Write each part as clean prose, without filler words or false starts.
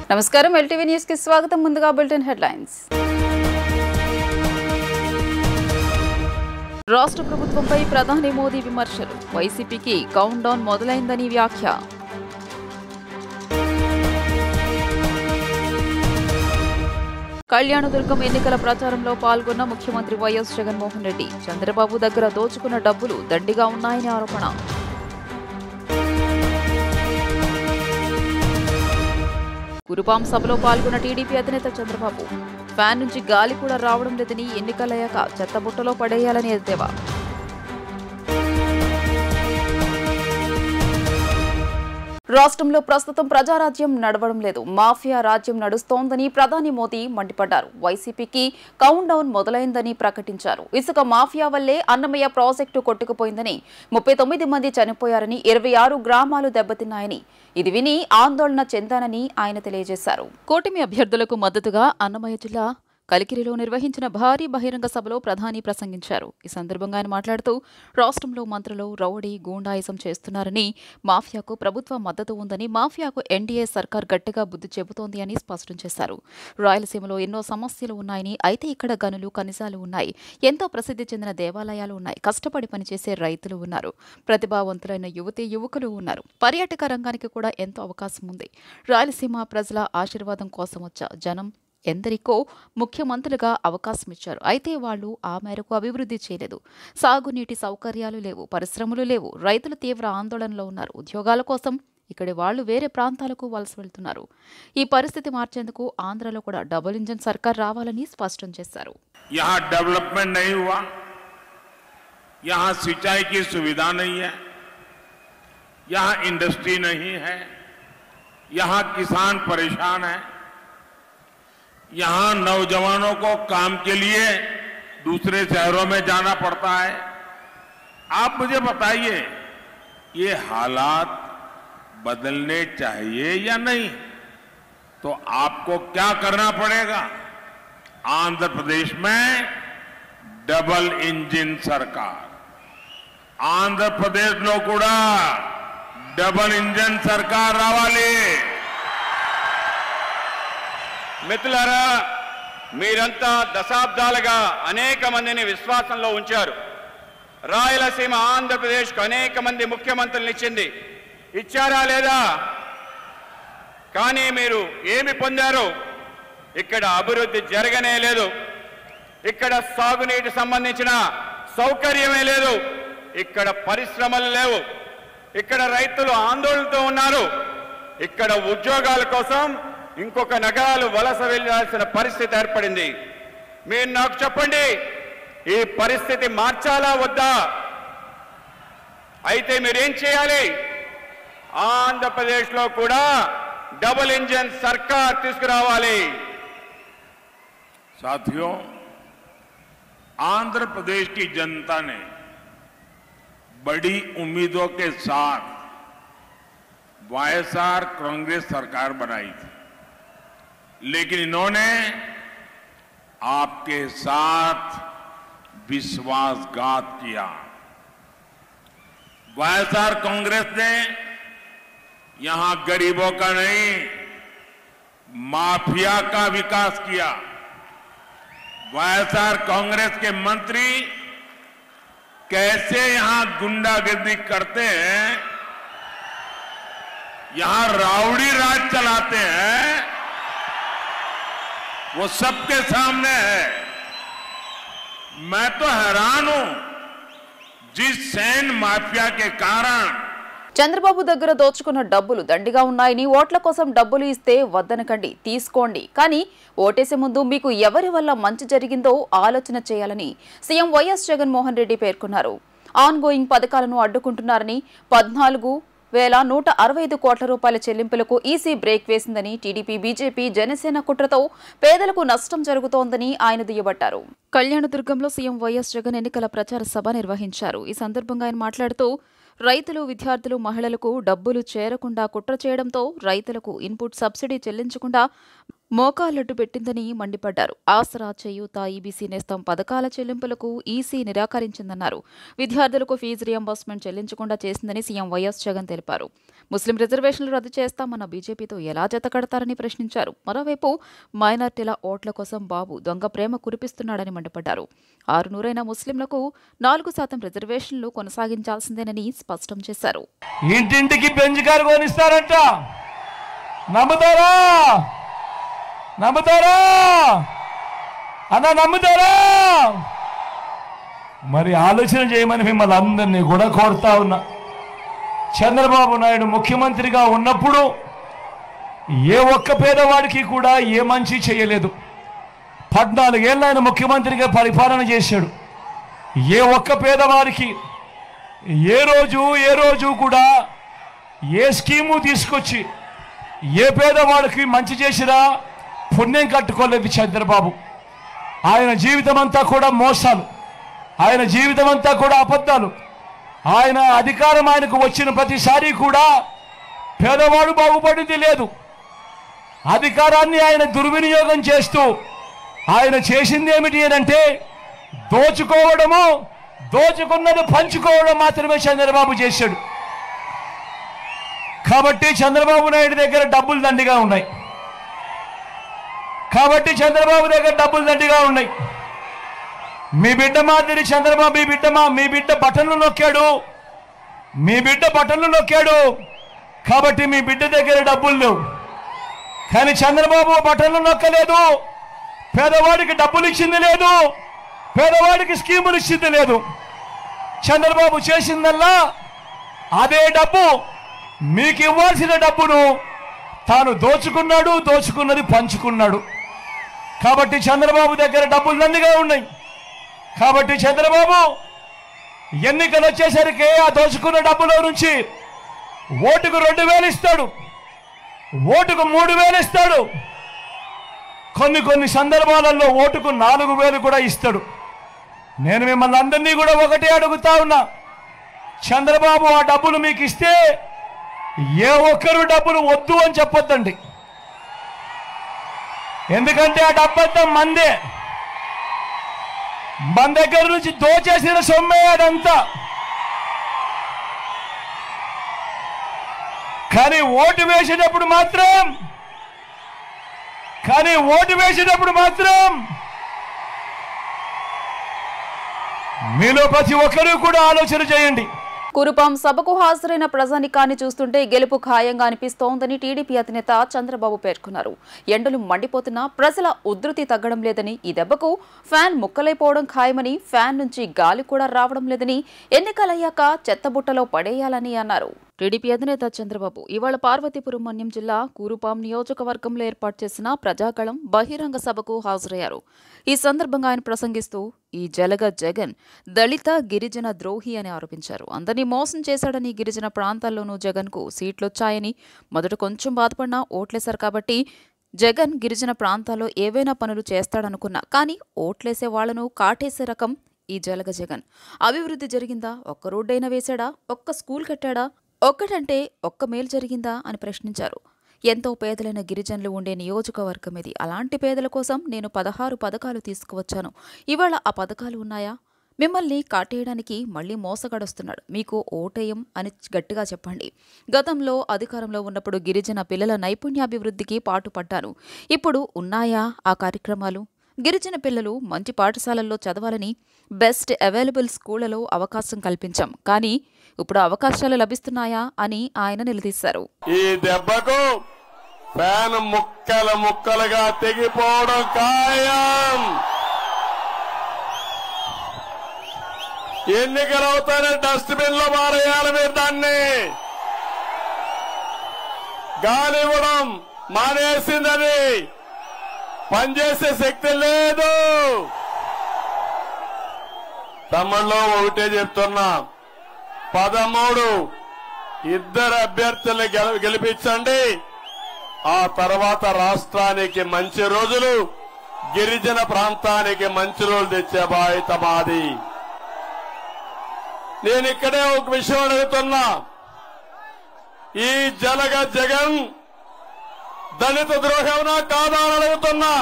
నమస్కారం LTV news కి స్వాగతం ముందుగా బులెటిన్ హెడ్లైన్స్ రాష్ట్ర ప్రభుత్వంపై ప్రధాని మోదీ విమర్శలు వైసీపీకి కౌంట్ డౌన్ మొదలైందని వ్యాఖ్య కళ్యాణదుర్గం ఎన్నికల ప్రచారంలో పాల్గొన్న ముఖ్యమంత్రి వైఎస్ జగన్మోహన్ రెడ్డి చంద్రబాబు దగ్గర దోచుకున్న డబ్బులు దండిగా ఉన్నాయని ఆరోపణ గురుపాం సభలో పాల్గొన్న టీడీపీ అధినేత చంద్రబాబు ఫ్యాన్ నుంచి గాలి కూడా రావడం లేదని ఎన్నికలయ్యాక చెత్తబుట్టలో పడేయాలని ఎద్దేవా రాష్ట్రంలో ప్రస్తుతం ప్రజారాజ్యం నడవడం లేదు మాఫియా రాజ్యం నడుస్తోందని ప్రధాని మోదీ మండిపడ్డారు వైసీపీకి కౌంట్ డౌన్ మొదలైందని ప్రకటించారు ఇసుక మాఫియా వల్లే అన్నమయ్య ప్రాజెక్టు కొట్టుకుపోయిందని 39 మంది చనిపోయారని 26 గ్రామాలు దెబ్బతిన్నాయని ఇది విని ఆందోళన చెందానని ఆయన తెలియజేశారు కూటమి అభ్యర్థులకు మద్దతుగా అన్నమయ్య జిల్లా కలికిరిలో నిర్వహించిన భారీ బహిరంగ సభలో ప్రధాని ప్రసంగించారు ఈ సందర్భంగా ఆయన మాట్లాడుతూ రాష్ట్రంలో మంత్రులు రౌడీ గూండాయిజం చేస్తున్నారని మాఫియాకు ప్రభుత్వ మద్దతు ఉందని మాఫియాకు ఎన్డీఏ సర్కార్ గట్టిగా బుద్ధి చెబుతోంది అని స్పష్టం చేశారు రాయలసీమలో ఎన్నో సమస్యలు ఉన్నాయని అయితే ఇక్కడ గనులు ఖనిజాలు ఉన్నాయి ఎంతో ప్రసిద్ధి చెందిన దేవాలయాలు ఉన్నాయి కష్టపడి పనిచేసే రైతులు ఉన్నారు ప్రతిభావంతులైన యువతీ యువకులు ఉన్నారు పర్యాటక రంగానికి కూడా ఎంతో అవకాశం ఉంది రాయలసీమ ప్రజల ఆశీర్వాదం కోసం వచ్చా జనం ఎందరికో ముఖ్యమంత్రులుగా అవకాశం ఇచ్చారు అయితే వాళ్లు ఆ మేరకు అభివృద్ధి చేయలేదు సాగునీటి సౌకర్యాలు లేవు పరిశ్రమలు లేవు రైతులు తీవ్ర ఆందోళనలో ఉన్నారు ఉద్యోగాల కోసం ఇక్కడి వాళ్లు వేరే ప్రాంతాలకు వలస వెళ్తున్నారు ఈ పరిస్థితి మార్చేందుకు ఆంధ్రలో కూడా డబుల్ ఇంజన్ సర్కార్ రావాలని స్పష్టం చేశారు यहाँ डेवलपमेंट नहीं हुआ यहाँ सिंचाई की सुविधा नहीं है यहाँ इंडस्ट्री नहीं है यहाँ किसान परेशान है यहाँ नौजवानों को काम के लिए दूसरे शहरों में जाना पड़ता है आप मुझे बताइए ये हालात बदलने चाहिए या नहीं तो आपको क्या करना पड़ेगा आंध्र प्रदेश में डबल इंजन सरकार आंध्र प्रदेश లో కూడా డబల్ ఇంజన్ సర్కార్ రావాలి మిత్రులారా మీరంతా దశాబ్దాలుగా అనేక మందిని విశ్వాసంలో ఉంచారు రాయలసీమ ఆంధ్రప్రదేశ్కు అనేక మంది ముఖ్యమంత్రులను ఇచ్చారా లేదా కానీ మీరు ఏమి పొందారు ఇక్కడ అభివృద్ధి జరగనే లేదు ఇక్కడ సాగునీటి సంబంధించిన సౌకర్యమే లేదు ఇక్కడ పరిశ్రమలు లేవు ఇక్కడ రైతులు ఆందోళనతో ఉన్నారు ఇక్కడ ఉద్యోగాల కోసం ఇంకొక నగరాలు వలస వెళ్లాల్సిన పరిస్థితి ఏర్పడింది మీరు నాకు చెప్పండి ఈ పరిస్థితి మార్చాలా వద్దా అయితే మీరేం చేయాలి ఆంధ్రప్రదేశ్లో కూడా डबल इंजन सरकार తీసుకురావాలి साथियों आंध्र प्रदेश की जनता ने बड़ी उम्मीदों के साथ वाईएसआर कांग्रेस सरकार बनाई थी लेकिन इन्होंने आपके साथ विश्वासघात किया वाईएसआर कांग्रेस ने यहां गरीबों का नहीं माफिया का विकास किया वाईएसआर कांग्रेस के मंत्री कैसे यहां गुंडागर्दी करते हैं यहां राउडी राज चलाते हैं वो सबके सामने है मैं तो हैरान हूं जिस सैन माफिया के कारण చంద్రబాబు దగ్గర దోచుకున్న డబ్బులు దండిగా ఉన్నాయని ఓట్ల కోసం డబ్బులు ఇస్తే వద్దనకండి తీసుకోండి కానీ ఓటేసే ముందు మీకు ఎవరి వల్ల మంచి జరిగిందో ఆలోచన చేయాలని సీఎం వైఎస్ జగన్మోహన్ రెడ్డి పేర్కొన్నారు ఆన్ గోయింగ్ పథకాలను అడ్డుకుంటున్నారని 14,165 కోట్ల రూపాయల చెల్లింపులకు ఈసీ బ్రేక్ వేసిందని టీడీపీ బీజేపీ జనసేన కుట్రతో పేదలకు నష్టం జరుగుతోందని ఆయన దుయ్యబట్టారు కళ్యాణదుర్గంలో సీఎం వైఎస్ జగన్ ఎన్నికల ప్రచార సభ నిర్వహించారు ఈ సందర్భంగా ఆయన మాట్లాడుతూ రైతులు, విద్యార్థులు, మహిళలకు డబ్బులు చేరకుండా కుట్ర చేయడంతో రైతులకు ఇన్పుట్ సబ్సిడీ చెల్లించకుండా మోకాలడ్డు పెట్టిందని మండిపడ్డారు. ఆసరా, చేయూత, ఈబీసీ నేస్తం పథకాల చెల్లింపులకు ఈసీ నిరాకరించిందన్నారు. విద్యార్థులకు ఫీజు రియంబర్స్మెంట్ చెల్లించకుండా చేసిందని సీఎం వైఎస్ జగన్ తెలిపారు. ముస్లిం రిజర్వేషన్లు రద్దు చేస్తామన్న బీజేపీతో ఎలా జతకడతారని ప్రశ్నించారు. మరోవైపు మైనార్టీల ఓట్ల కోసం బాబు దొంగ ప్రేమ కురిపిస్తున్నాడని మండిపడ్డారు. 600 ముస్లింలకు 4% రిజర్వేషన్లు కొనసాగించాల్సిందేనని స్పష్టం చేశారు. ఇంటింటికి బెంచ్ కారు కొనిస్తారంట. నమ్ముతారా అన్న? నమ్ముతారా? మరి ఆలోచన చేయమని మిమ్మల్ని అందరినీ కూడా కోరుతా ఉన్నా. చంద్రబాబు నాయుడు ముఖ్యమంత్రిగా ఉన్నప్పుడు ఏ ఒక్క పేదవాడికి కూడా ఏ మంచి చేయలేదు. 14 ఏళ్ళు ఆయన ముఖ్యమంత్రిగా పరిపాలన చేశాడు. ఏ ఒక్క పేదవాడికి ఏ రోజు కూడా ఏ స్కీము తీసుకొచ్చి ఏ పేదవాడికి మంచి చేసినా పుణ్యం కట్టుకోలేదు చంద్రబాబు. ఆయన జీవితం అంతా కూడా మోసాలు, ఆయన జీవితం అంతా కూడా అబద్ధాలు. ఆయన అధికారం ఆయనకు వచ్చిన ప్రతిసారి కూడా పేదవాడు బాగుపడింది లేదు. అధికారాన్ని ఆయన దుర్వినియోగం చేస్తూ ఆయన చేసింది ఏమిటి అంటే దోచుకోవడము, దోచుకున్నది పంచుకోవడం మాత్రమే చంద్రబాబు చేశాడు. కాబట్టి చంద్రబాబు నాయుడు దగ్గర డబ్బులు దండిగా ఉన్నాయి. మీ బిడ్డ మాదిరి చంద్రబాబు, మీ బిడ్డ బటన్లు నొక్కాడు. కాబట్టి మీ బిడ్డ దగ్గర డబ్బులు లేవు. కానీ చంద్రబాబు బటన్లు నొక్కలేదు, పేదవాడికి డబ్బులు ఇచ్చింది లేదు, పేదవాడికి స్కీములు ఇచ్చింది లేదు. చంద్రబాబు చేసిందల్లా అదే డబ్బు, మీకు ఇవ్వాల్సిన డబ్బును తాను దోచుకున్నది పంచుకున్నాడు. కాబట్టి చంద్రబాబు దగ్గర డబ్బులు దండిగా ఉన్నాయి. కాబట్టి చంద్రబాబు ఎన్నికలు వచ్చేసరికి ఆ దోచుకున్న డబ్బులో నుంచి ఓటుకు 2000 ఇస్తాడు, ఓటుకు 3000 ఇస్తాడు, కొన్ని సందర్భాలలో ఓటుకు 4000 కూడా ఇస్తాడు. నేను మిమ్మల్ని అందరినీ కూడా ఒకటే అడుగుతా ఉన్నా, చంద్రబాబు ఆ డబ్బులు మీకు ఇస్తే ఏ ఒక్కరు డబ్బులు వద్దు అని చెప్పొద్దండి. ఎందుకంటే ఆ డబ్బంతా మందే, మన దగ్గర నుంచి దోచేసిన సొమ్మే అదంతా. కానీ ఓటు వేసేటప్పుడు మాత్రం మీలో ప్రతి ఒక్కరూ కూడా ఆలోచన చేయండి. కురుపాం సభకు హాజరైన ప్రజానికాన్ని చూస్తుంటే గెలుపు ఖాయంగా అనిపిస్తోందని టీడీపీ అధినేత చంద్రబాబు పేర్కొన్నారు. ఎండలు మండిపోతున్నా ప్రజల ఉధృతి తగ్గడం లేదని, ఈ దెబ్బకు ఫ్యాన్ ముక్కలైపోవడం ఖాయమని, ఫ్యాన్ నుంచి గాలి కూడా రావడం లేదని, ఎన్నికలయ్యాక చెత్తబుట్టలో పడేయాలని అన్నారు. టీడీపీ అధినేత చంద్రబాబు ఇవాళ పార్వతీపురం మన్యం జిల్లా కురుపాం నియోజకవర్గంలో ఏర్పాటు చేసిన ప్రజాగళం బహిరంగ సభకు హాజరయ్యారు. ఈ సందర్భంగా ఆయన ప్రసంగిస్తూ ఈ జగన్ దళిత గిరిజన ద్రోహి అని ఆరోపించారు. అందరినీ మోసం చేశాడని, గిరిజన ప్రాంతాల్లోనూ జగన్కు సీట్లొచ్చాయని, మొదట కొంచెం బాధపడినా ఓట్లేశారు కాబట్టి జగన్ గిరిజన ప్రాంతాల్లో ఏవైనా పనులు చేస్తాడనుకున్నా, కానీ ఓట్లేసే వాళ్లను కాటేసే రకం ఈ జగన్. అభివృద్ధి జరిగిందా? ఒక్క రోడ్డైనా వేశాడా? ఒక్క స్కూల్ కట్టాడా? ఒక్కటంటే ఒక్క మేలు జరిగిందా అని ప్రశ్నించారు. ఎంతో పేదలైన గిరిజనులు ఉండే నియోజకవర్గం ఇది. అలాంటి పేదల కోసం నేను 16 పథకాలు తీసుకువచ్చాను. ఇవాళ ఆ పథకాలు ఉన్నాయా? మిమ్మల్ని కాటేయడానికి మళ్లీ మోసగడొస్తున్నాడు. మీకు ఓటేయం అని గట్టిగా చెప్పండి. గతంలో అధికారంలో ఉన్నప్పుడు గిరిజన పిల్లల నైపుణ్యాభివృద్ధికి పాటుపడ్డాను. ఇప్పుడు ఉన్నాయా ఆ కార్యక్రమాలు? గిరిజన పిల్లలు మంచి పాఠశాలల్లో చదవాలని బెస్ట్ అవైలబుల్ స్కూళ్లలో అవకాశం కల్పించాం. కానీ ఇప్పుడు అవకాశాలు లభిస్తున్నాయా అని ఆయన నిలదీశారు. ఈ దెబ్బకు ఫ్యాన్ ముక్కలుగా తెగిపోవడం ఖాయం. ఎన్నికలవుతానే డస్ట్బిన్ లో మారేయాలి. మీరు దాన్ని గాలి ఇవ్వడం మానేసిందని పనిచేసే శక్తి లేదు. తమ్ముళ్ళు ఒకటే చెప్తున్నా, 13 ఇద్దరు అభ్యర్థుల్ని గెలిపించండి. ఆ తర్వాత రాష్ట్రానికి మంచి రోజులు, గిరిజన ప్రాంతానికి మంచి రోజులు తెచ్చే బాధ్యత మాది. నేను ఇక్కడే ఒక విషయం అడుగుతున్నా. ఈ జగన్ దళిత ద్రోహేమనా కాదా అని అడుగుతున్నా.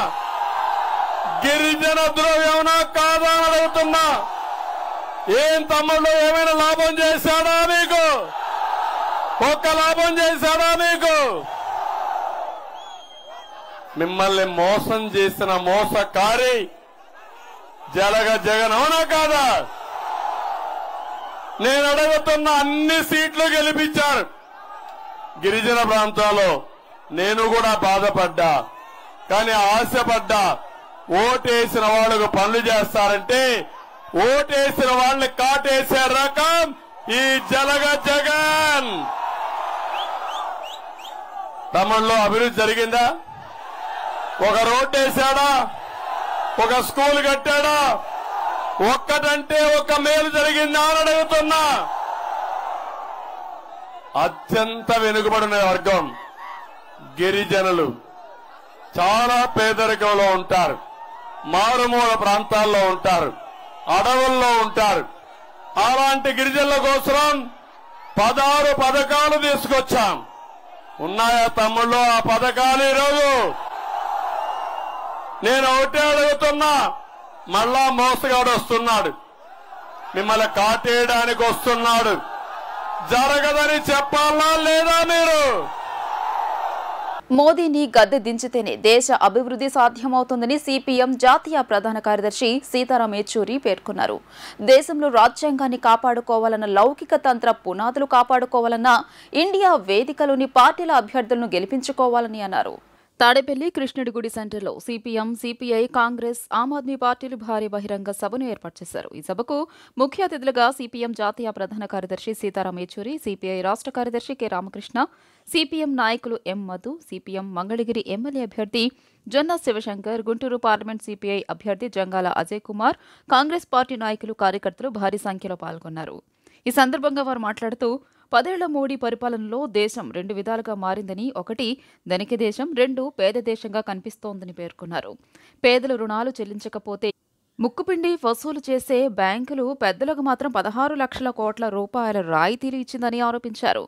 గిరిజన ద్రోహేమనా కాదా అని అడుగుతున్నా. ఏం తమ్ముళ్ళు ఏమైనా లాభం చేశాడా మీకు? ఒక్క లాభం చేశాడా మీకు? మిమ్మల్ని మోసం చేసిన మోసకారి జగన్ అవునా కాదా? నేను అడుగుతున్న అన్ని సీట్లు గెలిపించారు. గిరిజన ప్రాంతాల్లో నేను కూడా బాధపడ్డా, కానీ ఆశపడ్డా. ఓటేసిన వాళ్ళకు పనులు చేస్తారంటే ఓటేసిన వాళ్ళని కాటేసే రకం ఈ జగన్. తమిళలో అభివృద్ధి జరిగిందా? ఒక రోడ్డు వేశాడా? ఒక స్కూల్ కట్టాడా? ఒక్కటంటే ఒక మేలు జరిగిందా అని అడుగుతున్నా. అత్యంత వెనుకబడిన వర్గం గిరిజనులు చాలా పేదరికంలో ఉంటారు, మారుమూల ప్రాంతాల్లో ఉంటారు, అడవుల్లో ఉంటారు. అలాంటి గిరిజనుల కోసం 16 పథకాలు తీసుకొచ్చాం. ఉన్నాయా తమ్ముళ్ళు ఆ పథకాలు? ఈరోజు నేను ఒకటే అడుగుతున్నా. మళ్ళా మోసగాడు వస్తున్నాడు, మిమ్మల్ని కాటేయడానికి వస్తున్నాడు. జరగదని చెప్పాలా లేదా మీరు? మోదీని గద్దె దించితేనే దేశ అభివృద్ధి సాధ్యమవుతుందని సిపిఎం జాతీయ ప్రధాన కార్యదర్శి సీతారాం యేచూరి పేర్కొన్నారు. దేశంలో రాజ్యాంగాన్ని కాపాడుకోవాలన్న లౌకిక తంత్ర పునాదులు కాపాడుకోవాలన్న ఇండియా వేదికలోని పార్టీల అభ్యర్థులను గెలిపించుకోవాలని అన్నారు. తాడేపల్లి కృష్ణుడిగుడి సెంటర్లో సిపిఎం, సిపిఐ, కాంగ్రెస్, ఆమ్ ఆద్మీ పార్టీలు భారీ బహిరంగ సభను ఏర్పాటు చేశారు. ఈ సభకు ముఖ్య అతిథులుగా సిపిఎం జాతీయ ప్రధాన కార్యదర్శి సీతారాం యేచూరి, సిపిఐ రాష్ట్ర కార్యదర్శి కె రామకృష్ణ, సిపిఎం నాయకులు ఎం మధు, సిపిఎం మంగళగిరి ఎమ్మెల్యే అభ్యర్థి జొన్న శివశంకర్, గుంటూరు పార్లమెంట్ సిపిఐ అభ్యర్థి జంగాల అజయ్ కుమార్, కాంగ్రెస్ పార్టీ నాయకులు, కార్యకర్తలు భారీ సంఖ్యలో పాల్గొన్నారు. ఈ సందర్భంగా వారు మాట్లాడుతూ 10 ఏళ్ల మోడీ పరిపాలనలో దేశం 2 విధాలుగా మారిందని, 1 ధనిక దేశం, 2 పేద దేశంగా కనిపిస్తోందని పేర్కొన్నారు. పేదలు రుణాలు చెల్లించకపోతే ముక్కుపిండి వసూలు చేసే బ్యాంకులు పెద్దలకు మాత్రం 16 లక్షల కోట్ల రూపాయల రాయితీలు ఇచ్చిందని ఆరోపించారు.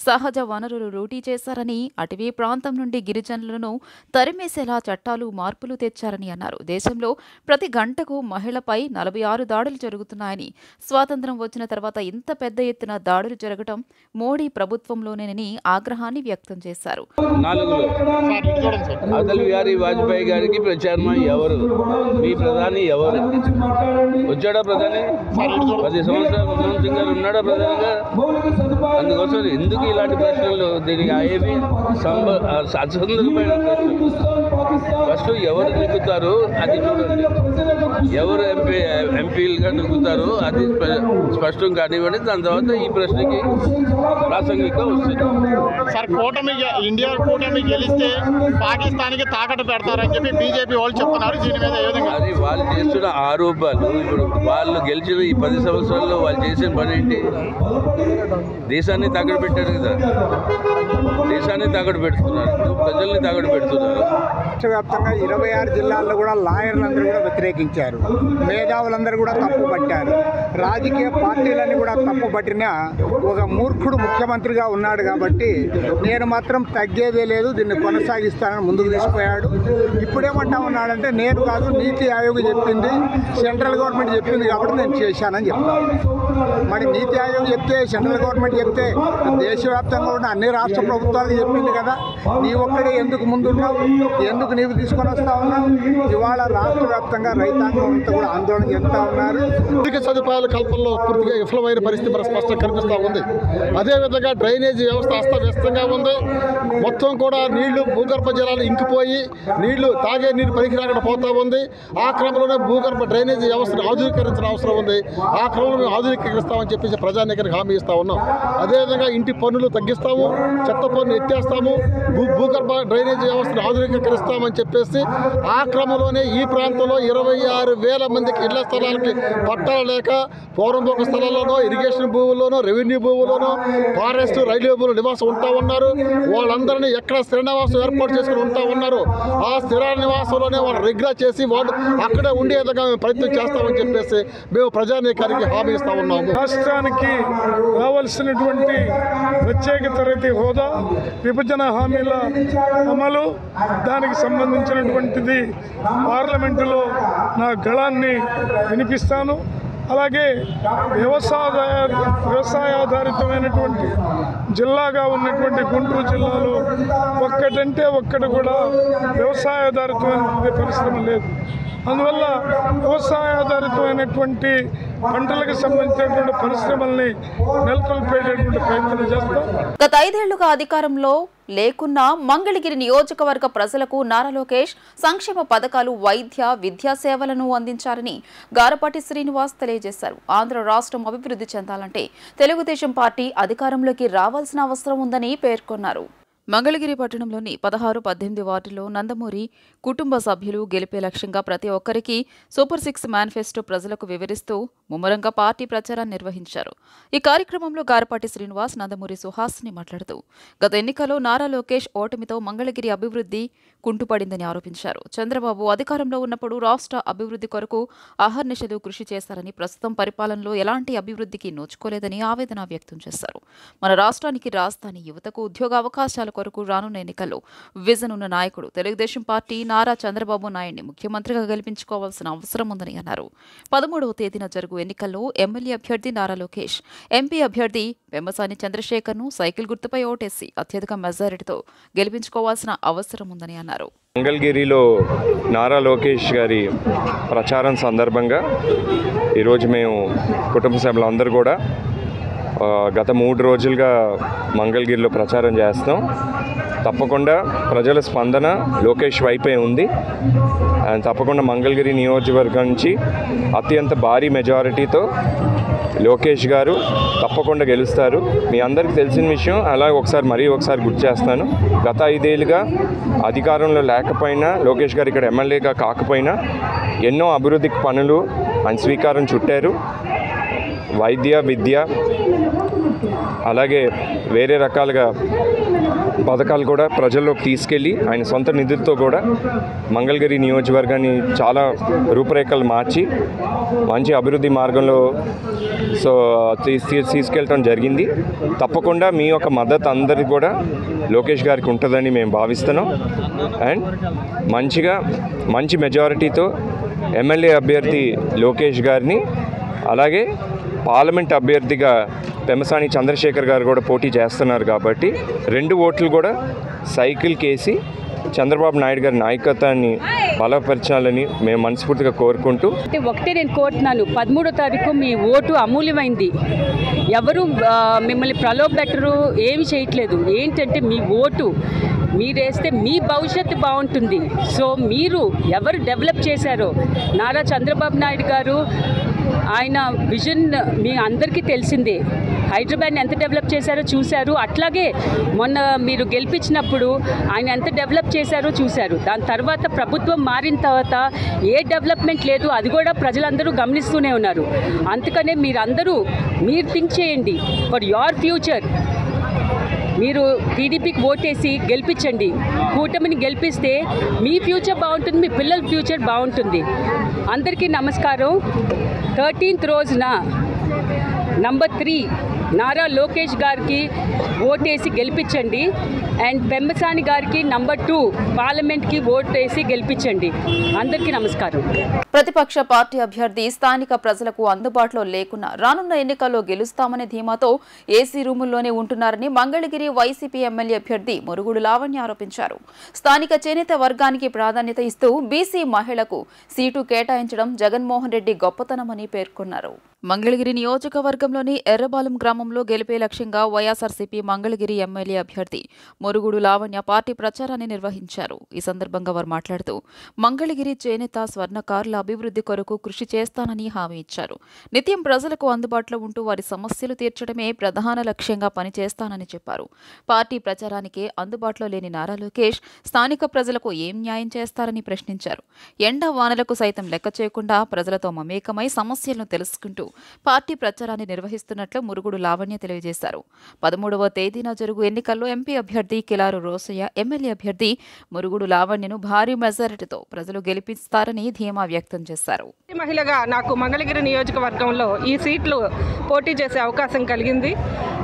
సహజ వనరులు లూటీ చేశారని, అటవీ ప్రాంతం నుండి గిరిజనులను తరిమేసేలా చట్టాలు మార్పులు తెచ్చారని అన్నారు. దేశంలో ప్రతి గంటకు మహిళపై 46 దాడులు జరుగుతున్నాయని, స్వాతంత్ర్యం వచ్చిన తర్వాత ఇంత పెద్ద ఎత్తున దాడులు జరగడం మోడీ ప్రభుత్వంలోనేనని ఆగ్రహాన్ని వ్యక్తం చేశారు. అటల్ బిహారీ వాజ్పేయి గారికి ప్రత్యామ్నాయం ఎవరు? మీ ప్రధాని ఎవరు? వచ్చాడా ప్రధాని? 10 సంవత్సరాలు మన్మోహన్ సింగ్ గారు ఉన్నాడా ప్రధానిగా? అందుకోసం ఎందుకు ఇలాంటి ప్రశ్నలు? దీనికి ఏమి అసందర్భమైన ప్రశ్నలు. ఫస్ట్ ఎవరు నెగ్గుతారు అది చూడండి. ఎవరు ఎంపీలుగా నెగ్గుతారు అది స్పష్టం కానివ్వండి. దాని తర్వాత ఈ ప్రశ్నకి ప్రాసంగిక వస్తుంది. సార్, ఇండియా కూటమి గెలిస్తే పాకిస్తాన్కి తాకట్టు పెడతారని చెప్పి బీజేపీ వాళ్ళు చెప్తున్నారు. దీని మీద ఏ విధంగా? అది వాళ్ళు చేస్తున్న ఆరోపణలు. ఇప్పుడు వాళ్ళు గెలిచిన ఈ 10 సంవత్సరాల్లో వాళ్ళు చేసిన పని ఏంటి? దేశాన్ని తాకట్టు పెట్టారు కదా. దేశాన్ని తాకట్టు పెడుతున్నారు, ప్రజల్ని తాకట్టు పెడుతున్నారు. రాష్ట్ర వ్యాప్తంగా 26 జిల్లాల్లో కూడా లాయర్లందరూ కూడా వ్యతిరేకించారు. మేధావులందరూ కూడా తప్పు పట్టారు. రాజకీయ పార్టీలన్నీ కూడా తప్పు పట్టినా ఒక మూర్ఖుడు ముఖ్యమంత్రిగా ఉన్నాడు కాబట్టి నేను మాత్రం తగ్గేదే లేదు, దీన్ని కొనసాగిస్తానని ముందుకు తీసుకుపోయాడు. ఇప్పుడేమంటా ఉన్నాడంటే నేను కాదు, నీతి ఆయోగ్ చెప్పింది, సెంట్రల్ గవర్నమెంట్ చెప్పింది కాబట్టి నేను చేశానని చెప్తాను. మరి నీతి ఆయోగ్ చెప్తే, సెంట్రల్ గవర్నమెంట్ చెప్తే దేశవ్యాప్తంగా ఉన్న అన్ని రాష్ట్ర ప్రభుత్వాలు చెప్పింది కదా. నీ ఒక్కడే ఎందుకు ముందున్నావు? ఎందుకు నీవు తీసుకొని వస్తా ఉన్నావు? ఇవాళ రాష్ట్ర వ్యాప్తంగా రైతాంగం అంతా కూడా ఆందోళన చెందుతా ఉన్నారు. మౌలిక సదుపాయాల కల్పనలో పూర్తిగా విఫలమైన పరిస్థితి మన స్పష్టంగా కనిపిస్తూ ఉంది. అదేవిధంగా డ్రైనేజీ వ్యవస్థ అస్తవ్యస్తంగా ఉంది. మొత్తం కూడా నీళ్లు, భూగర్భ జలాలు ఇంకిపోయి నీళ్లు, తాగే నీరు పనికి రాకుండా పోతా ఉంది. ఆ క్రమంలోనే భూగర్భ డ్రైనేజీ వ్యవస్థను ఆధునీకరించిన అవసరం ఉంది. ఆ క్రమంలో మేము ఆధునీకరిస్తామని చెప్పేసి ప్రజానీకానికి హామీ ఇస్తా ఉన్నాం. అదేవిధంగా ఇంటి పన్నులు తగ్గిస్తాము, చెత్త పన్ను ఎత్తేస్తాము, భూగర్భ డ్రైనేజీ వ్యవస్థను ఆధునీకరిస్తామని చెప్పేసి ఆ క్రమంలోనే ఈ ప్రాంతంలో 26,000 మందికి ఇళ్ల స్థలాలకి పట్టాలు లేక పౌరంపోక స్థలాల్లోనో, ఇరిగేషన్ భూముల్లోనో, రెవెన్యూ భూముల్లోనో, ఫారెస్ట్, రైల్వే భూములు నివాసం ఉంటా ఉన్నారు. వాళ్ళందరినీ ఎక్కడ స్థిర నివాసం ఏర్పాటు చేసుకుని ఉంటా ఉన్నారు. ఆ స్థిర నివాసంలోనే వాళ్ళు రెగ్యులర్ చేసి వాళ్ళు అక్కడే ఉండేది విధంగా మేము ప్రయత్నం చేస్తామని చెప్పేసి మేము ప్రజానీకానికి హామీ ఇస్తా ఉన్నాము. రాష్ట్రానికి రావాల్సినటువంటి ప్రత్యేక తరగతి హోదా, విభజన హామీల అమలు, దానికి సంబంధించినటువంటిది పార్లమెంటులో నా గళాన్ని వినిపిస్తాను. అలాగే వ్యవసాయాధారితమైనటువంటి జిల్లాగా ఉన్నటువంటి గుంటూరు జిల్లాలో ఒక్కటంటే ఒక్కటి కూడా వ్యవసాయాధారితమైనటువంటి పరిశ్రమ లేదు. అందువల్ల వ్యవసాయాధారితమైనటువంటి పంటలకు సంబంధించినటువంటి పరిశ్రమల్ని నెలకొల్పేటటువంటి ప్రయత్నం చేస్తాం. గత 5 ఏళ్లుగా అధికారంలో లేకున్నా మంగళగిరి నియోజకవర్గ ప్రజలకు నారా లోకేష్ సంక్షేమ పథకాలు, వైద్య, విద్యా సేవలను అందించారని గారపాటి శ్రీనివాస్ తెలియజేశారు. ఆంధ్ర రాష్ట్రం అభివృద్ధి చెందాలంటే తెలుగుదేశం పార్టీ అధికారంలోకి రావాల్సిన అవసరం ఉందని పేర్కొన్నారు. మంగళగిరి పట్టణంలోని 16, 18 వార్డుల్లో నందమూరి కుటుంబ సభ్యులు గెలిపే లక్ష్యంగా ప్రతి ఒక్కరికి సూపర్ 6 మేనిఫెస్టో ప్రజలకు వివరిస్తూ ముమ్మరంగా పార్టీ ప్రచారాన్ని నిర్వహించారు. ఈ కార్యక్రమంలో గారపాటి శ్రీనివాస్, నందమూరి సుహాస్ని మాట్లాడుతూ గత ఎన్నికల్లో నారా లోకేష్ ఓటమితో మంగళగిరి అభివృద్ధి కుంటుపడిందని ఆరోపించారు. చంద్రబాబు అధికారంలో ఉన్నప్పుడు రాష్ట్ర అభివృద్ధి కొరకు అహర్నిశలు కృషి చేశారని, ప్రస్తుతం పరిపాలనలో ఎలాంటి అభివృద్ధికి నోచుకోలేదని ఆవేదన వ్యక్తం చేశారు. మన రాష్ట్రానికి రాజధాని, యువతకు ఉద్యోగ అవకాశాల కొరకు రానున్న ఎన్నికల్లో విజన్ ఉన్న నాయకుడు తెలుగుదేశం పార్టీ నారా చంద్రబాబు నాయుడిని ముఖ్యమంత్రిగా గెలిపించుకోవాల్సిన అవసరం ఉందని అన్నారు. 13వ తేదీన జరుగు ఎన్నికల్లో ఎమ్మెల్యే అభ్యర్థి నారా లోకేష్, ఎంపీ అభ్యర్థి పెమ్మసాని చంద్రశేఖర్ను సైకిల్ గుర్తుపై ఓటేసి అత్యధిక మెజారిటీతో గెలిపించుకోవాల్సిన అవసరం ఉందని అన్నారు. మంగళగిరిలో నారా లోకేష్ గారి ప్రచారం సందర్భంగా ఈరోజు మేము కుటుంబ సభ్యులందరూ కూడా గత 3 రోజులుగా మంగళగిరిలో ప్రచారం చేస్తాం. తప్పకుండా ప్రజల స్పందన లోకేష్ వైపే ఉంది. అండ్ తప్పకుండా మంగళగిరి నియోజకవర్గం నుంచి అత్యంత భారీ మెజారిటీతో లోకేష్ గారు తప్పకుండా గెలుస్తారు. మీ అందరికీ తెలిసిన విషయం, అలా మరీ ఒకసారి గుర్తు చేస్తాను. గత 5 ఏళ్ళుగా అధికారంలో లేకపోయినా, లోకేష్ గారు ఇక్కడ ఎమ్మెల్యేగా కాకపోయినా ఎన్నో అభివృద్ధి పనులు ఆయన శ్రీకారం చుట్టారు. వైద్య, విద్య, అలాగే వేరే రకాలుగా పథకాలు కూడా ప్రజల్లోకి తీసుకెళ్ళి ఆయన సొంత నిధులతో కూడా మంగళగిరి నియోజకవర్గాన్ని చాలా రూపురేఖలు మార్చి మంచి అభివృద్ధి మార్గంలో తీసుకెళ్ళటం జరిగింది. తప్పకుండా మీ యొక్క మద్దతు అందరికీ కూడా లోకేష్ గారికి ఉంటుందని మేము భావిస్తున్నాం. అండ్ మంచి మెజారిటీతో ఎమ్మెల్యే అభ్యర్థి లోకేష్ గారిని, అలాగే పార్లమెంట్ అభ్యర్థిగా పెమ్మసాని చంద్రశేఖర్ గారు కూడా పోటీ చేస్తున్నారు. కాబట్టి 2 ఓట్లు కూడా సైకిల్ కేసి చంద్రబాబు నాయుడు గారి నాయకత్వాన్ని బలపరచాలని మేము మనస్ఫూర్తిగా కోరుకుంటూ, ఒకటే నేను కోరుతున్నాను, 13వ తారీఖు మీ ఓటు అమూల్యమైంది. ఎవరు మిమ్మల్ని ప్రలోభపెట్టరు, ఏమి చేయట్లేదు. ఏంటంటే మీ ఓటు మీరేస్తే మీ భవిష్యత్తు బాగుంటుంది. సో మీరు ఎవరు డెవలప్ చేశారో, నారా చంద్రబాబు నాయుడు గారు ఆయన విజన్ మీ అందరికీ తెలిసిందే. హైదరాబాద్ని ఎంత డెవలప్ చేశారో చూశారు. అట్లాగే మొన్న మీరు గెలిపించినప్పుడు ఆయన ఎంత డెవలప్ చేశారో చూశారు. దాని తర్వాత ప్రభుత్వం మారిన తర్వాత ఏ డెవలప్మెంట్ లేదు, అది కూడా ప్రజలందరూ గమనిస్తూనే ఉన్నారు. అందుకనే మీరు థింక్ చేయండి ఫర్ యువర్ ఫ్యూచర్. మీరు టీడీపీకి ఓటేసి గెలిపించండి. కూటమిని గెలిపిస్తే మీ ఫ్యూచర్ బాగుంటుంది, మీ పిల్లల ఫ్యూచర్ బాగుంటుంది. అందరికీ నమస్కారం. 13th రోజున నంబర్ 3 నారా లోకేష్ గారికి ఓటేసి గెలిపించండి. అండ్ పెమ్మసాని గారికి నంబర్ 2 పార్లమెంట్కి ఓటేసి గెలిపించండి. అందరికీ నమస్కారం. ప్రతిపక్ష పార్టీ అభ్యర్థి స్థానిక ప్రజలకు అందుబాటులో లేకున్నా రానున్న ఎన్నికల్లో గెలుస్తామనే ధీమాతో ఏసీ రూముల్లోనే ఉంటున్నారని మంగళగిరి వైసీపీ ఎమ్మెల్యే అభ్యర్థి మురుగుడు లావణ్య ఆరోపించారు. స్థానిక చేనేత వర్గానికి ప్రాధాన్యత ఇస్తూ బీసీ మహిళకు సీటు కేటాయించడం జగన్మోహన్ రెడ్డి గొప్పతనమని పేర్కొన్నారు. మంగళగిరి నియోజకవర్గంలోని ఎర్రబాలెం గ్రామంలో గెలిపే లక్ష్యంగా వైఎస్ఆర్సీపీ మంగళగిరి ఎమ్మెల్యే అభ్యర్థి మురుగుడు లావణ్య పార్టీ ప్రచారాన్ని నిర్వహించారు. ఈ సందర్భంగా వారు మాట్లాడుతూ మంగళగిరి చేనేత స్వర్ణకారుల అభివృద్ధి కొరకు కృషి చేస్తానని హామీ ఇచ్చారు. నిత్యం ప్రజలకు అందుబాటులో ఉంటూ వారి సమస్యలు తీర్చడమే ప్రధాన లక్ష్యంగా పనిచేస్తానని చెప్పారు. పార్టీ ప్రచారానికే అందుబాటులో లేని నారా లోకేష్ స్థానిక ప్రజలకు ఏం న్యాయం చేస్తారని ప్రశ్నించారు. ఎండ వానలకు సైతం లెక్క చేయకుండా ప్రజలతో మమేకమై సమస్యలను తెలుసుకుంటూ పార్టీ ప్రచారాన్ని నిర్వహిస్తున్నట్లు మురుగుడు లావణ్య తెలియజేశారు. 13వ తేదీన జరుగు ఎన్నికల్లో ఎంపీ అభ్యర్థి కిలారు రోసయ్య, ఎమ్మెల్యే అభ్యర్థి మురుగుడు లావణ్యను భారీ మెజారిటీతో ప్రజలు గెలిపిస్తారని ధీమా వ్యక్తం చేశారు. మహిళగా నాకు మంగళగిరి నియోజకవర్గంలో ఈ సీట్లు పోటీ చేసే అవకాశం కలిగింది.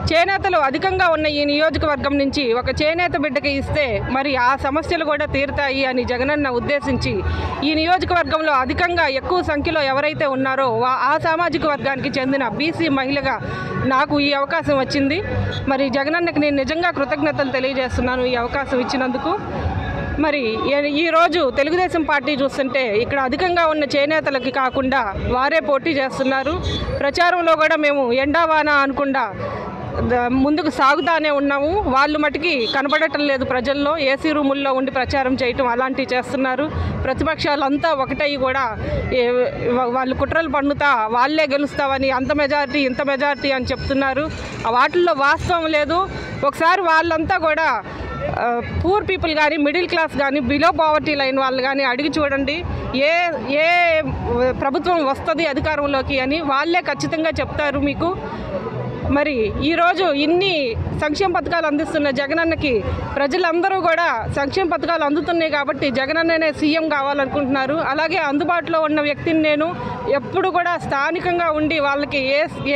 చేనేతలు అధికంగా ఉన్న ఈ నియోజకవర్గం నుంచి ఒక చేనేత బిడ్డకి ఇస్తే మరి ఆ సమస్యలు కూడా తీరుతాయి అని జగనన్న ఉద్దేశించి ఈ నియోజకవర్గంలో అధికంగా ఎక్కువ సంఖ్యలో ఎవరైతే ఉన్నారో ఆ సామాజిక వర్గానికి చెందిన బీసీ మహిళగా నాకు ఈ అవకాశం వచ్చింది. మరి జగనన్నకి నేను నిజంగా కృతజ్ఞతలు తెలియజేస్తున్నాను ఈ అవకాశం ఇచ్చినందుకు. మరి ఈరోజు తెలుగుదేశం పార్టీ చూస్తుంటే ఇక్కడ అధికంగా ఉన్న చేనేతలకి కాకుండా వారే పోటీ చేస్తున్నారు. ప్రచారంలో కూడా మేము ఎండావాన అనకుండా ముందుకు సాగుతానే ఉన్నాము. వాళ్ళు మటుకి కనబడటం లేదు ప్రజల్లో, ఏసీ రూముల్లో ఉండి ప్రచారం చేయటం అలాంటివి చేస్తున్నారు. ప్రతిపక్షాలంతా ఒకటై కూడా వాళ్ళు కుట్రలు పన్నుతా వాళ్ళే గెలుస్తామని అంత మెజారిటీ ఇంత మెజారిటీ అని చెప్తున్నారు. వాటిల్లో వాస్తవం లేదు. ఒకసారి వాళ్ళంతా కూడా పూర్ పీపుల్ కానీ మిడిల్ క్లాస్ కానీ బిలో పావర్టీ లైన్ వాళ్ళు కానీ అడిగి చూడండి ఏ ప్రభుత్వం వస్తుంది అధికారంలోకి అని వాళ్ళే ఖచ్చితంగా చెప్తారు మీకు. మరి ఈరోజు ఇన్ని సంక్షేమ పథకాలు అందిస్తున్న జగనన్నకి ప్రజలందరూ కూడా సంక్షేమ పథకాలు అందుతున్నాయి కాబట్టి జగనన్ననే సీఎం కావాలనుకుంటున్నారు. అలాగే అందుబాటులో ఉన్న వ్యక్తిని నేను ఎప్పుడు కూడా స్థానికంగా ఉండి వాళ్ళకి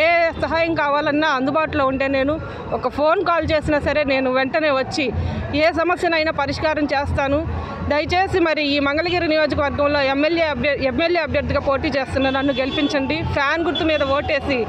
ఏ సహాయం కావాలన్నా అందుబాటులో ఉండే నేను ఒక ఫోన్ కాల్ చేసినా సరే నేను వెంటనే వచ్చి ఏ సమస్యనైనా పరిష్కారం చేస్తాను. దయచేసి మరి ఈ మంగళగిరి నియోజకవర్గంలో ఎమ్మెల్యే అభ్యర్థిగా పోటీ చేస్తున్న నన్ను గెలిపించండి. ఫ్యాన్ గుర్తు మీద ఓటేసి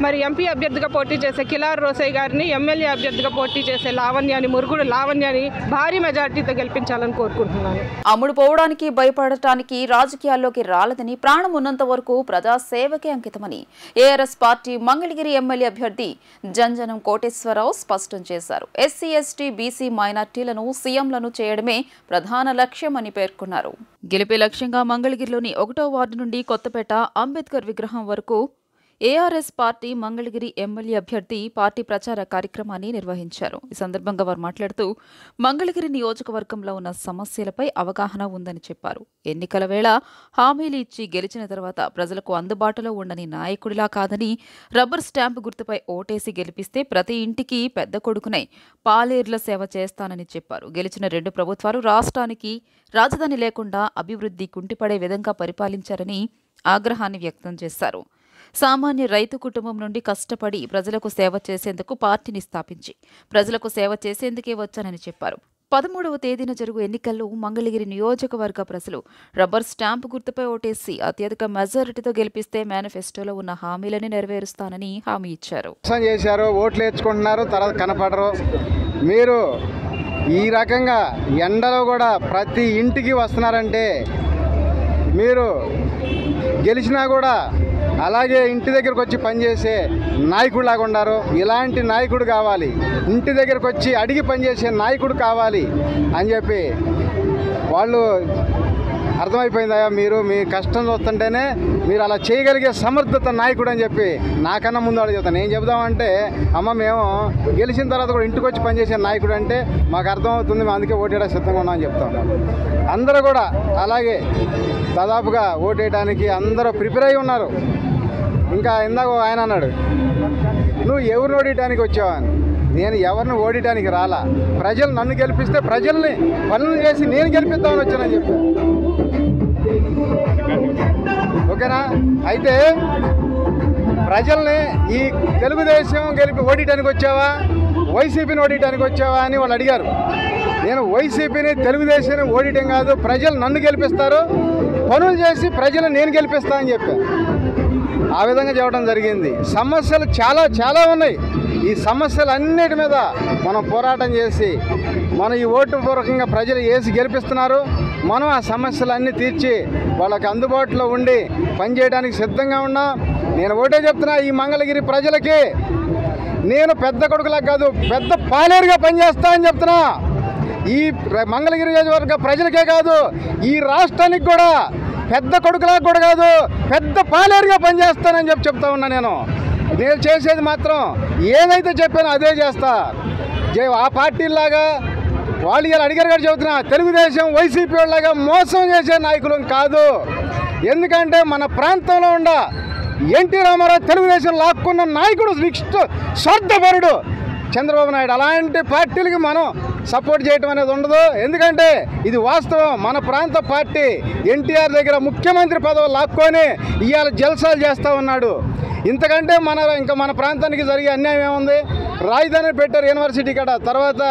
మరి ఎంపీ అభ్యర్థిగా పోటీ చేసే కిలారు రోసయ్య గారిని, ఎమ్మెల్యే అభ్యర్థిగా పోటీ చేసే లావణ్యాని, మురుగుడు లావణ్యాని భారీ మెజార్టీతో గెలిపించాలని కోరుకుంటున్నాను. అమ్ముడు పోవడానికి భయపడటానికి రాజకీయాల్లోకి రాలేదని, ప్రాణం ఉన్నంత వరకు ప్రజాసేవకే అంకితమని ఏఆర్ఎస్ పార్టీ మంగళగిరి ఎమ్మెల్యే అభ్యర్థి జంజనం కోటేశ్వరరావు స్పష్టం చేశారు. ఎస్సీ, ఎస్టీ, బీసీ మైనార్టీలను సీఎంలను చేయడమే ప్రధాన లక్ష్యమని పేర్కొన్నారు. గెలిపే లక్ష్యంగా మంగళగిరిలోని 1వ వార్డు నుండి కొత్తపేట అంబేద్కర్ విగ్రహం వరకు ఏఆర్ఎస్ పార్టీ మంగళగిరి ఎమ్మెల్యే అభ్యర్థి పార్టీ ప్రచార కార్యక్రమాన్ని నిర్వహించారు. ఈ సందర్భంగా వారు మాట్లాడుతూ మంగళగిరి నియోజకవర్గంలో ఉన్న సమస్యలపై అవగాహన ఉందని చెప్పారు. ఎన్నికల వేళ హామీలు ఇచ్చి గెలిచిన తర్వాత ప్రజలకు అందుబాటులో ఉండని నాయకుడిలా కాదని, రబ్బర్ స్టాంపు గుర్తుపై ఓటేసి గెలిపిస్తే ప్రతి ఇంటికి పెద్ద కొడుకునై పాలేర్ల సేవ చేస్తానని చెప్పారు. గెలిచిన 2 ప్రభుత్వాలు రాష్ట్రానికి రాజధాని లేకుండా అభివృద్ధి కుంటిపడే విధంగా పరిపాలించారని ఆగ్రహాన్ని వ్యక్తం చేశారు. సామాన్య రైతు కుటుంబం నుండి కష్టపడి ప్రజలకు సేవ చేసేందుకు పార్టీని స్థాపించి ప్రజలకు సేవ చేసేందుకే వచ్చానని చెప్పారు. 13వ తేదీన జరుగు ఎన్నికల్లో మంగళగిరి నియోజకవర్గ ప్రజలు రబ్బర్ స్టాంపు గుర్తుపై ఓటేసి అత్యధిక మెజారిటీతో గెలిపిస్తే మేనిఫెస్టోలో ఉన్న హామీలని నెరవేరుస్తానని హామీ ఇచ్చారు. ఓట్లు వేసుకుంటున్నారు, తర్వాత కనపడరు. మీరు ఈ రకంగా ఎండలో కూడా ప్రతి ఇంటికి వస్తున్నారంటే మీరు గెలిచినా కూడా అలాగే ఇంటి దగ్గరకు వచ్చి పనిచేసే నాయకుడిలాగా ఉన్నారు. ఇలాంటి నాయకుడు కావాలి, ఇంటి దగ్గరకు వచ్చి అడిగి పనిచేసే నాయకుడు కావాలి అని చెప్పి వాళ్ళు అర్థమైపోయిందా? మీరు మీ కష్టం చూస్తుంటేనే మీరు అలా చేయగలిగే సమర్థత నాయకుడు అని చెప్పి నాకన్నా ముందు వాళ్ళు చెప్తాను. ఏం చెబుదామంటే, అమ్మ మేము గెలిచిన తర్వాత కూడా ఇంటికి వచ్చి పనిచేసే నాయకుడు అంటే మాకు అర్థమవుతుంది, మేము అందుకే ఓటేయడం సిద్ధంగా ఉన్నామని చెప్తాం. అందరూ కూడా అలాగే దాదాపుగా ఓటేయడానికి అందరూ ప్రిపేర్ అయి ఉన్నారు. ఇంకా ఇందాక ఆయన అన్నాడు, నువ్వు ఎవరిని ఓడియడానికి వచ్చావని. నేను ఎవరిని ఓడియడానికి రాలా, ప్రజలు నన్ను గెలిపిస్తే ప్రజల్ని పనులు చేసి నేను గెలిపిద్దామని వచ్చానని చెప్పాను. ఓకేనా? అయితే ప్రజల్ని ఈ తెలుగుదేశం ఓడియడానికి వచ్చావా, వైసీపీని ఓడియడానికి వచ్చావా అని వాళ్ళు అడిగారు. నేను వైసీపీని తెలుగుదేశాన్ని ఓడియటం కాదు, ప్రజలు నన్ను గెలిపిస్తారు, పనులు చేసి ప్రజలు నేను గెలిపిస్తా అని చెప్పాను. ఆ విధంగా చెప్పడం జరిగింది. సమస్యలు చాలా ఉన్నాయి. ఈ సమస్యలన్నిటి మీద మనం పోరాటం చేసి మనం ఈ ఓటు పూర్వకంగా ప్రజలు వేసి గెలిపిస్తున్నారు. మనం ఆ సమస్యలన్నీ తీర్చి వాళ్ళకి అందుబాటులో ఉండి పనిచేయడానికి సిద్ధంగా ఉన్నాం. నేను ఓటే చెప్తున్నా, ఈ మంగళగిరి ప్రజలకి నేను పెద్ద కొడుకులా కాదు, పెద్ద పాలేరుగా పనిచేస్తా అని చెప్తున్నా. ఈ మంగళగిరి నియోజకవర్గ ప్రజలకే కాదు, ఈ రాష్ట్రానికి కూడా పెద్ద కొడుకులా కూడా కాదు, పెద్ద పాలేరుగా పనిచేస్తానని చెప్తా ఉన్నా. నేను చేసేది మాత్రం ఏదైతే చెప్పానో అదే చేస్తా. ఆ పార్టీలాగా వాళ్ళు ఇలా అడిగారు కూడా చెబుతున్నా, తెలుగుదేశం వైసీపీ వాళ్ళలాగా మోసం చేసే నాయకులం కాదు. ఎందుకంటే మన ప్రాంతంలో ఎన్టీ రామారావు తెలుగుదేశం లాక్కున్న నాయకుడు స్వార్థపరుడు చంద్రబాబు నాయుడు. అలాంటి పార్టీలకి మనం సపోర్ట్ చేయడం అనేది ఉండదు. ఎందుకంటే ఇది వాస్తవం. మన ప్రాంత పార్టీ ఎన్టీఆర్ దగ్గర ముఖ్యమంత్రి పదవి లాక్కొని ఇవాళ జల్సాలు చేస్తూ ఉన్నాడు. ఇంతకంటే మన ప్రాంతానికి జరిగే అన్యాయం ఏముంది? రాజధాని పెట్టారు యూనివర్సిటీ కాడ, తర్వాత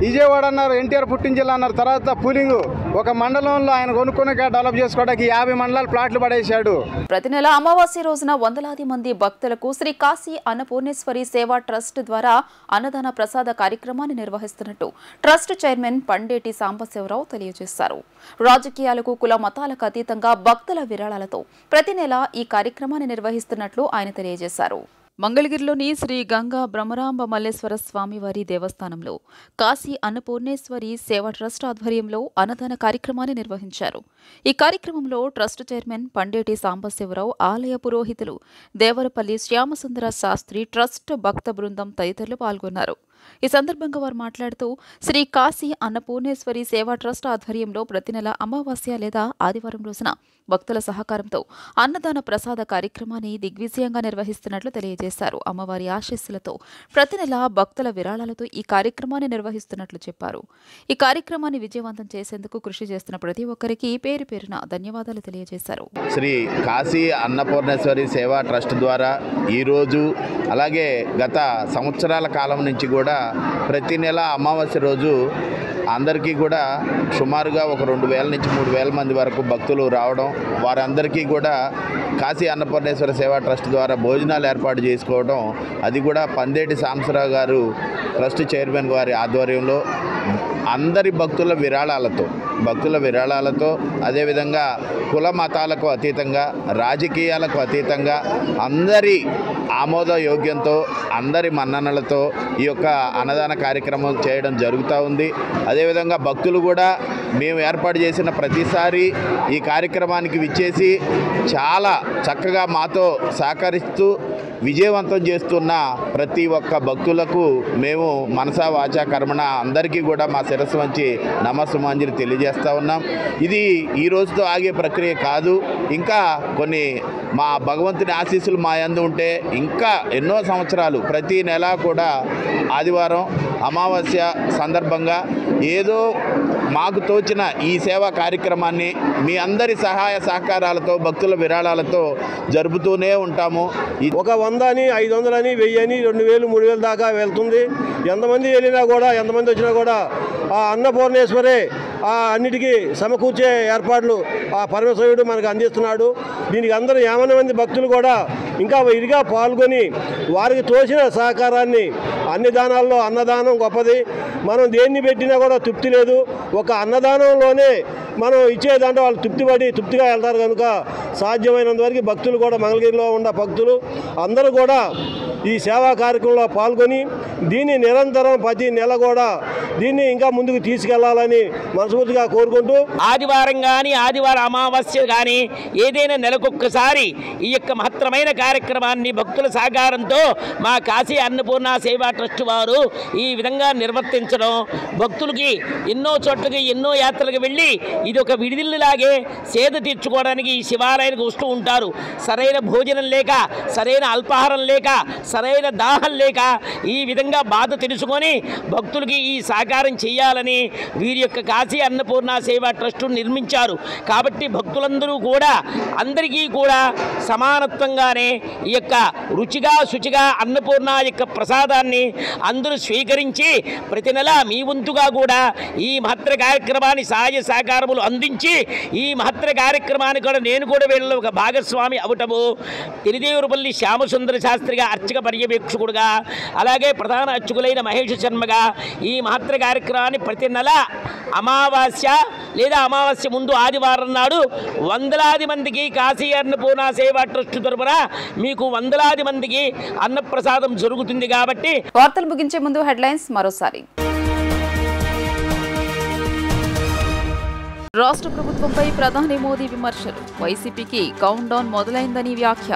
విజయవాడ అన్నారు, ఎన్టీఆర్ పుట్టిన జిల్లా అన్నారు, తర్వాత పూలింగ్ ఒక మండలంలో ఆయన కొనుక్కునే డెవలప్ చేసుకోవడానికి 50 మండలాలు ప్లాట్లు పడేశాడు. ప్రతి నెల అమావాస్య రోజున వందలాది మంది భక్తులకు శ్రీ కాశీ అన్నపూర్ణేశ్వరి సేవా ట్రస్ట్ ద్వారా అన్నదాన ప్రసాద కార్యక్రమాన్ని నిర్వహిస్తున్నట్టు ట్రస్ట్ చైర్మన్ పండేటి సాంబశివరావు తెలియజేశారు. రాజకీయాలకు కుల మతాలకు అతీతంగా భక్తుల విరాళాలతో ప్రతి నెల ఈ కార్యక్రమాన్ని నిర్వహిస్తున్నట్లు ఆయన తెలియజేశారు. మంగళగిరిలోని శ్రీ గంగా బ్రహ్మరాంబ మల్లేశ్వర స్వామివారి దేవస్థానంలో కాశీ అన్నపూర్ణేశ్వరి సేవా ట్రస్ట్ ఆధ్వర్యంలో అన్నదాన కార్యక్రమాన్ని నిర్వహించారు. ఈ కార్యక్రమంలో ట్రస్ట్ చైర్మన్ పండేటి సాంబశివరావు, ఆలయ పురోహితులు దేవరపల్లి శ్యామసుందర శాస్త్రి, ట్రస్ట్ భక్త బృందం తదితరులు పాల్గొన్నారు. ఈ సందర్భంగా వారు మాట్లాడుతూ శ్రీ కాశీ అన్నపూర్ణేశ్వరి సేవా ట్రస్ట్ ఆధ్వర్యంలో ప్రతి నెల అమావాస్య లేదా ఆదివారం రోజున భక్తుల సహకారంతో అన్నదాన ప్రసాద కార్యక్రమాన్ని దిగ్విజయంగా నిర్వహిస్తున్నట్లు తెలియజేశారు. అమ్మవారి ఆశీస్సులతో ప్రతి నెల భక్తుల విరాళాలతో ఈ కార్యక్రమాన్ని నిర్వహిస్తున్నట్లు చెప్పారు. ఈ కార్యక్రమాన్ని విజయవంతం చేసేందుకు కృషి చేస్తున్న ప్రతి ఒక్కరికి పేరు పేరున ధన్యవాదాలు తెలియజేశారు. శ్రీ కాశీ అన్నపూర్ణేశ్వరి సేవా ట్రస్ట్ ద్వారా ఈరోజు అలాగే గత సంవత్సరాల కాలం నుంచి కూడా ప్రతి నెల అమావాస్య రోజు అందరికీ కూడా సుమారుగా ఒక 2000 నుంచి 3000 మంది వరకు భక్తులు రావడం, వారందరికీ కూడా కాశీ అన్నపూర్ణేశ్వర సేవా ట్రస్ట్ ద్వారా భోజనాలు ఏర్పాటు చేసుకోవడం, అది కూడా పందేటి సాంబశివరావు గారు ట్రస్ట్ చైర్మన్ గారి ఆధ్వర్యంలో అందరి భక్తుల విరాళాలతో అదేవిధంగా కుల మతాలకు అతీతంగా రాజకీయాలకు అతీతంగా అందరి ఆమోదయోగ్యంతో అందరి మన్ననలతో ఈ యొక్క అన్నదాన కార్యక్రమం చేయడం జరుగుతూ ఉంది. అదేవిధంగా భక్తులు కూడా మేము ఏర్పాటు చేసిన ప్రతిసారి ఈ కార్యక్రమానికి విచ్చేసి చాలా చక్కగా మాతో సహకరిస్తూ విజయవంతం చేస్తున్న ప్రతి ఒక్క భక్తులకు మేము మనసా వాచా కర్మణ అందరికీ కూడా మా శిరస్సు వంచి నమస్సుమాంజలి తెలియజేస్తూ ఉన్నాం. ఇది ఈ రోజుతో ఆగే ప్రక్రియ కాదు. ఇంకా కొన్ని మా భగవంతుని ఆశీస్సులు మా యందు ఉంటే ఇంకా ఎన్నో సంవత్సరాలు ప్రతి నెల కూడా ఆదివారం అమావాస్య సందర్భంగా ఏదో మాకు తోచిన ఈ సేవా కార్యక్రమాన్ని మీ అందరి సహాయ సహకారాలతో భక్తుల విరాళాలతో జరుపుతూనే ఉంటాము. ఒక 100 అని 500 అని 1000 అని 2000 3000 దాకా వెళ్తుంది. ఎంతమంది వెళ్ళినా కూడా ఎంతమంది వచ్చినా కూడా ఆ అన్నపూర్ణేశ్వరే అన్నిటికీ సమకూర్చే ఏర్పాట్లు ఆ పరమేశ్వరుడు మనకు అందిస్తున్నాడు. దీనికి అందరూ 50 మంది భక్తులు కూడా ఇంకా ఇదిగా పాల్గొని వారికి తోచిన సహకారాన్ని అన్ని దానాల్లో అన్నదానం గొప్పది. మనం దేన్ని పెట్టినా కూడా తృప్తి లేదు. ఒక అన్నదానంలోనే మనం ఇచ్చేదంటే వాళ్ళు తృప్తిగా వెళ్తారు. కనుక సాధ్యమైనంత వరకు భక్తులు కూడా మంగళగిరిలో ఉన్న భక్తులు అందరూ కూడా ఈ సేవా కార్యక్రమంలో పాల్గొని దీన్ని నిరంతరం ప్రతి నెల కూడా దీన్ని ఇంకా ముందుకు తీసుకెళ్లాలని మనస్ఫూర్తిగా కోరుకుంటూ ఆదివారం కానీ ఆదివారం అమావాస్య కానీ ఏదైనా నెలకొక్కసారి ఈ యొక్క మహత్తరమైన కార్యక్రమాన్ని భక్తుల సహకారంతో మా కాశీ అన్నపూర్ణ సేవా ట్రస్ట్ వారు ఈ విధంగా నిర్వర్తించడం, భక్తులకి ఎన్నో చోట్లకి ఎన్నో యాత్రలకు వెళ్ళి ఇది ఒక విడిదిల్లులాగే సేద తీర్చుకోవడానికి ఈ శివాలయానికి వస్తూ ఉంటారు. సరైన భోజనం లేక, సరైన అల్పాహారం లేక, సరైన దాహం లేక ఈ విధంగా బాధ తెలుసుకొని భక్తులకి ఈ సహకారం చేయాలని వీరి యొక్క కాశీ అన్నపూర్ణ సేవా ట్రస్ట్ నిర్మించారు. కాబట్టి భక్తులందరూ కూడా అందరికీ కూడా సమానత్వంగానే ఈ యొక్క రుచిగా శుచిగా అన్నపూర్ణ యొక్క ప్రసాదాన్ని అందరూ స్వీకరించి ప్రతి నెల మీ వంతుగా కూడా ఈ మహత్తర కార్యక్రమాన్ని సహాయ సహకారములు అందించి ఈ మహత్తర కార్యక్రమాన్ని కూడా నేను కూడా వీళ్ళలో ఒక భాగస్వామి అవటము, తిరుదేవరపల్లి శ్యామసుందర శాస్త్రిగా అర్చక పర్యవేక్షకుడుగా అలాగే ప్రధాన అర్చకులైన మహేష్ శర్మగా ఈ మహత్తర కార్యక్రమాన్ని ప్రతి నెల అమావాస్య లేదా అమావాస్య ముందు ఆదివారం నాడు వందలాది మందికి కాశీ అన్నపూర్ణ సేవా ట్రస్ట్ తరపున మీకు వందలాది మందికి అన్నప్రసాదం జరుగుతుంది. కాబట్టి వార్తలు ముగించే ముందు హెడ్లైన్స్ మరోసారి. రాష్ట్ర ప్రభుత్వంపై ప్రధాని మోదీ విమర్శలు, వైసీపీకి కౌంట్ డౌన్ మొదలైందని వ్యాఖ్య.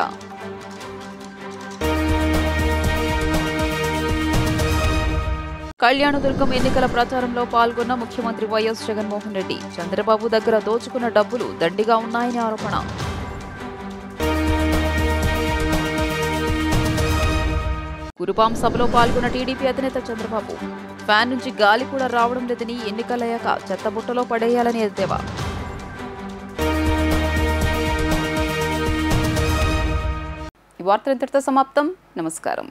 కళ్యాణదుర్గం ఎన్నికల ప్రచారంలో పాల్గొన్న ముఖ్యమంత్రి వైఎస్ జగన్మోహన్ రెడ్డి, చంద్రబాబు దగ్గర దోచుకున్న డబ్బులు దండిగా ఉన్నాయని ఆరోపణ. గురుపాం సభలో పాల్గొన్న టీడీపీ అధినేత చంద్రబాబు ఫ్యాన్ నుంచి గాలి కూడా రావడం లేదని ఎన్నికలయ్యాక చెత్తబుట్టలో పడేయాలని ఎద్దేవా. ఈ వార్త ఇంతటితో సమాప్తం. నమస్కారం.